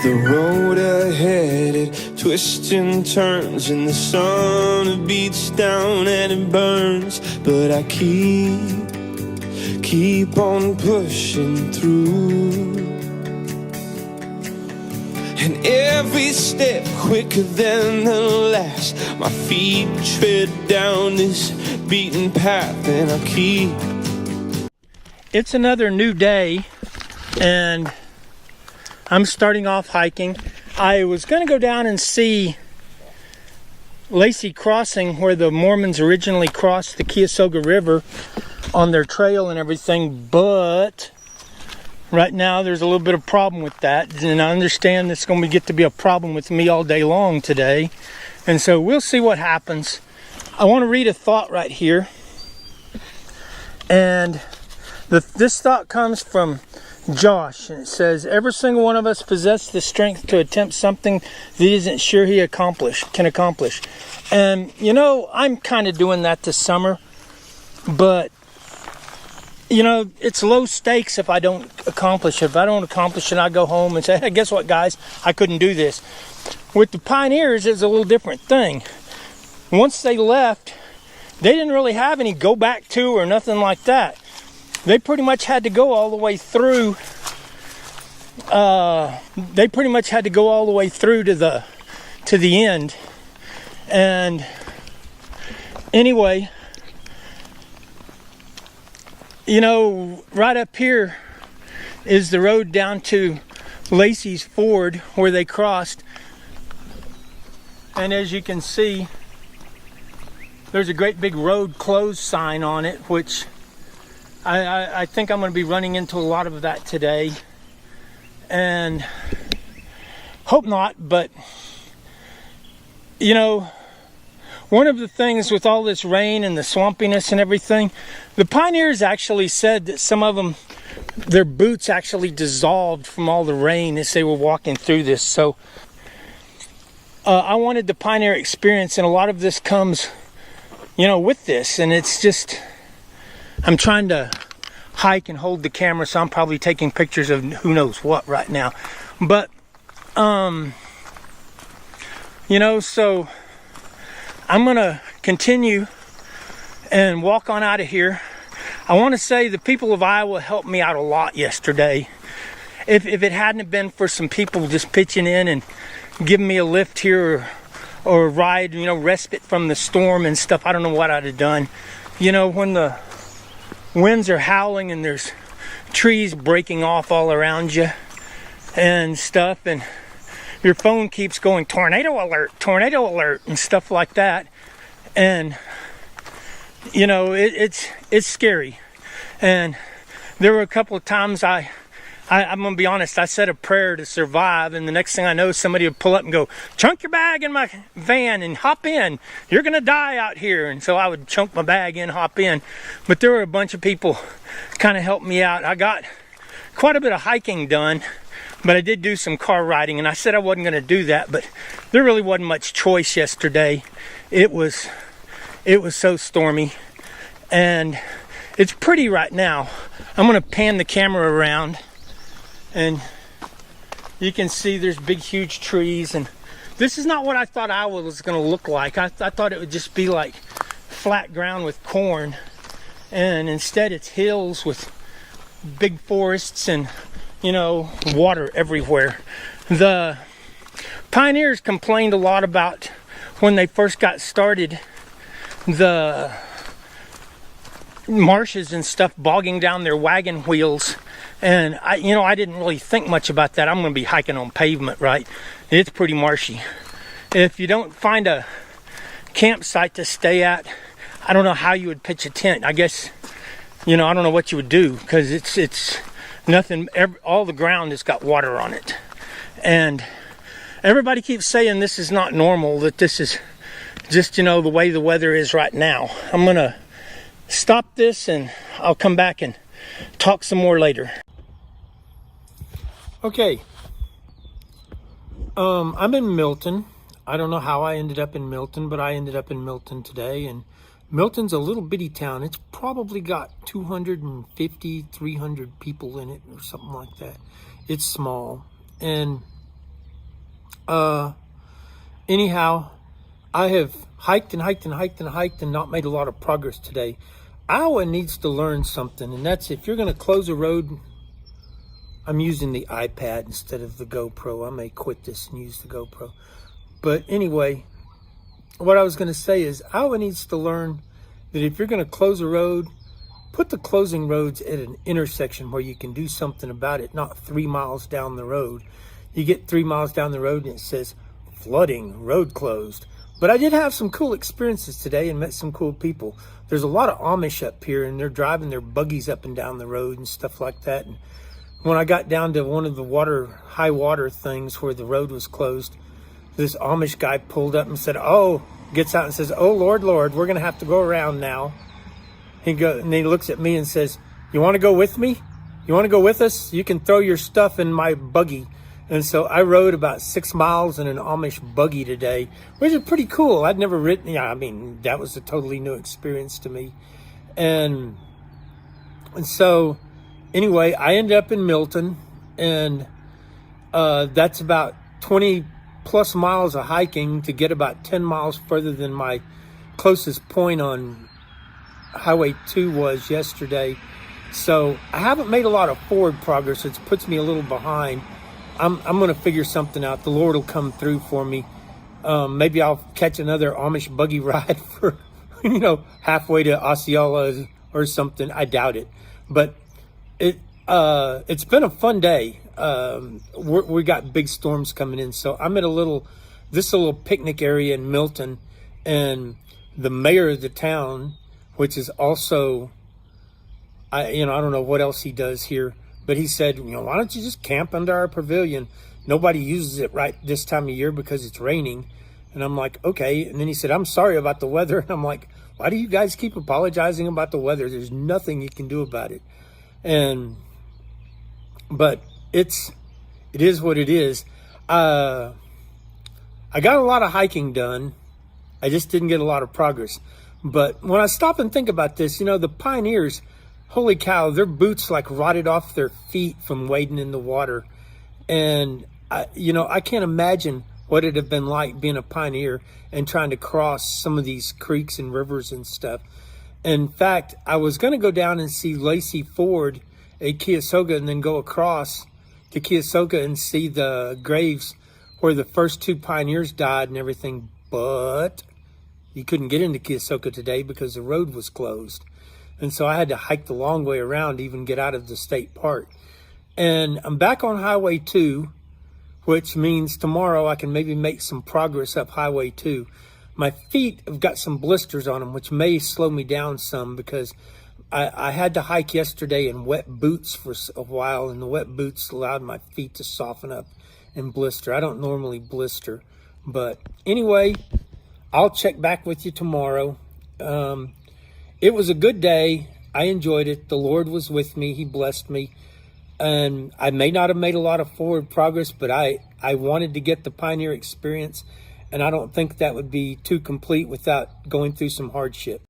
The road ahead, it twists and turns, and the sun it beats down and it burns. But I keep on pushing through. And every step quicker than the last, my feet tread down this beaten path, and I keep. It's another new day, and I'm starting off hiking. I was going to go down and see Lacey Crossing, where the Mormons originally crossed the Cuyahoga River on their trail and everything, but right now there's a little bit of problem with that, and I understand it's going to get to be a problem with me all day long today, and so we'll see what happens. I want to read a thought right here, and this thought comes from Josh, and it says, every single one of us possess the strength to attempt something that he isn't sure he can accomplish. And you know, I'm kind of doing that this summer, but you know, it's low stakes if I don't accomplish it. If I don't accomplish it, I go home and say, hey, guess what, guys? I couldn't do this. With the pioneers, it's a little different thing. Once they left, they didn't really have any go back to or nothing like that. They pretty much had to go all the way through. They pretty much had to go all the way through to the end. And anyway, you know, right up here is the road down to Lacey's Ford where they crossed. And as you can see, there's a great big road closed sign on it, which I think I'm going to be running into a lot of that today. And hope not, but you know, one of the things with all this rain and the swampiness and everything, the pioneers actually said that some of them, their boots actually dissolved from all the rain as they were walking through this. So I wanted the pioneer experience, and a lot of this comes, you know, with this. And it's just, I'm trying to hike and hold the camera, so I'm probably taking pictures of who knows what right now. But, you know, so I'm going to continue and walk on out of here. I want to say the people of Iowa helped me out a lot yesterday. If it hadn't been for some people just pitching in and giving me a lift here or a ride, you know, respite from the storm and stuff, I don't know what I'd have done. You know, when the winds are howling and there's trees breaking off all around you and stuff, and your phone keeps going tornado alert and stuff like that, and you know, it's scary. And there were a couple of times I'm gonna be honest, I said a prayer to survive, and the next thing I know, somebody would pull up and go, chunk your bag in my van and hop in, you're gonna die out here. And so I would chunk my bag in, hop in. But there were a bunch of people kind of helped me out. I got quite a bit of hiking done, but I did do some car riding, and I said I wasn't gonna do that, but there really wasn't much choice yesterday. It was so stormy, and it's pretty right now. I'm gonna pan the camera around, and you can see there's big huge trees, and this is not what I thought Iowa was going to look like. I thought it would just be like flat ground with corn, and instead it's hills with big forests and, you know, water everywhere. The pioneers complained a lot about when they first got started, the marshes and stuff bogging down their wagon wheels. And I didn't really think much about that. I'm going to be hiking on pavement, right? It's pretty marshy. If you don't find a campsite to stay at, I don't know how you would pitch a tent. I guess, you know, I don't know what you would do, because it's nothing. All the ground has got water on it, and everybody keeps saying this is not normal. That this is just, you know, the way the weather is right now. I'm gonna stop this, and I'll come back and talk some more later. Okay, I'm in Milton. I don't know how I ended up in Milton, but I ended up in Milton today. And Milton's a little bitty town. It's probably got 250, 300 people in it or something like that. It's small. And Anyhow, I have hiked and hiked and hiked and hiked and not made a lot of progress today. Iowa needs to learn something, and that's if you're going to close a road. I'm using the iPad instead of the GoPro. I may quit this and use the GoPro. But anyway, what I was going to say is Iowa needs to learn that if you're going to close a road, put the closing roads at an intersection where you can do something about it, not 3 miles down the road. You get 3 miles down the road and it says, flooding, road closed. But I did have some cool experiences today and met some cool people. There's a lot of Amish up here, and they're driving their buggies up and down the road and stuff like that. And when I got down to one of the high water things where the road was closed, this Amish guy pulled up and said, gets out and says, "Oh, Lord, Lord, we're going to have to go around now." And he looks at me and says, "You want to go with me? You want to go with us? You can throw your stuff in my buggy." And so I rode about 6 miles in an Amish buggy today, which is pretty cool. I'd never ridden. Yeah, I mean, that was a totally new experience to me. And so anyway, I ended up in Milton, and that's about 20 plus miles of hiking to get about 10 miles further than my closest point on Highway 2 was yesterday. So I haven't made a lot of forward progress. It puts me a little behind. I'm going to figure something out. The Lord will come through for me. Maybe I'll catch another Amish buggy ride for, halfway to Osceola or something. I doubt it. But it's been a fun day. We got big storms coming in. So I'm at a little picnic area in Milton, and the mayor of the town, which is also, I don't know what else he does here, but he said, why don't you just camp under our pavilion? Nobody uses it right this time of year because it's raining. And I'm like, okay. And then he said, I'm sorry about the weather. And I'm like, why do you guys keep apologizing about the weather? There's nothing you can do about it. But it is what it is. I got a lot of hiking done. I just didn't get a lot of progress. But when I stop and think about this, the pioneers, holy cow, their boots like rotted off their feet from wading in the water. And, I can't imagine what it'd have been like being a pioneer and trying to cross some of these creeks and rivers and stuff. In fact, I was going to go down and see Lacey Ford at Keosauga and then go across to Keosauga and see the graves where the first 2 pioneers died and everything. But you couldn't get into Keosauga today because the road was closed. And so I had to hike the long way around to even get out of the state park. And I'm back on Highway 2, which means tomorrow I can maybe make some progress up Highway 2. My feet have got some blisters on them, which may slow me down some because I had to hike yesterday in wet boots for a while, and the wet boots allowed my feet to soften up and blister. I don't normally blister. But anyway, I'll check back with you tomorrow. It was a good day. I enjoyed it. The Lord was with me. He blessed me. And I may not have made a lot of forward progress, but I wanted to get the pioneer experience. And I don't think that would be too complete without going through some hardship.